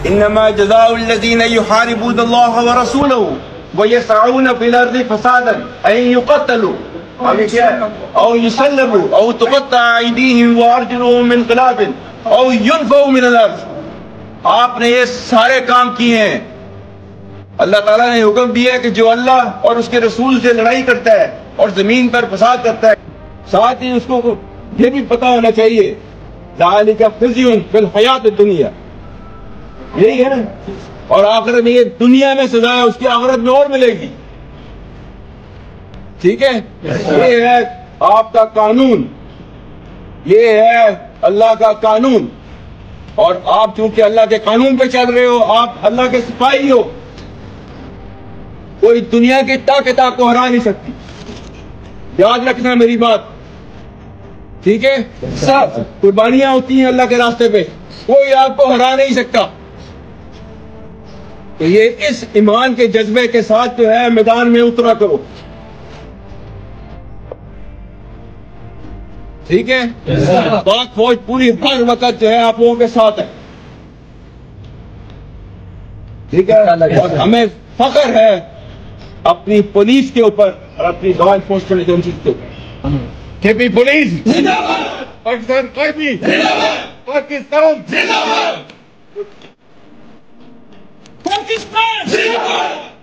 انما جزاء الذين يحاربون الله ورسوله ويسعون في الارض فسادا ان يقتلوا او يسلبوا او تقطع ايديهم وارجلهم من خلاف او ينفوا من الارض. آپ نے یہ سارے کام کیے ہیں. اللہ تعالیٰ نے حکم دیا ہے کہ جو اللہ اور اس کے رسول سے لڑائی کرتا ہے اور زمین پر فساد کرتا ہے، ساتھ ہی اس کو یہ بھی پتا ہونا چاہیے ذالک خزی فی الحیات الدنیا، یہی ہے نا، اور آخرت میں یہ دنیا میں سزا ہے، اس کی آخرت میں اور ملے گی. ٹھیک ہے، یہ ہے آپ کا قانون، یہ ہے اللہ کا قانون، اور آپ چونکہ اللہ کے قانون پہ چل رہے ہو، آپ اللہ کے سپاہی ہو، کوئی دنیا کی طاقت آپ کو ہرا نہیں سکتی. یاد رکھنا میری بات، ٹھیک ہے؟ سب قربانیاں ہوتی ہیں اللہ کے راستے پہ، کوئی آپ کو ہرا نہیں سکتا. تو یہ اس ایمان کے جذبے کے ساتھ جو ہے میدان میں اترا کرو. ٹھیک ہے، پاک فوج پوری ہر وقت جو ہے آپ لوگوں کے ساتھ ہے. ٹھیک ہے، اور ہمیں فخر ہے اپنی پولیس کے اوپر اور اپنی لا انفورسمنٹ ایجنسی کے اوپر. کھیپی پولیس زندہ باد، پاکستان قائمی زندہ باد، پاکستان زندہ باد، پاکستان زندہ باد.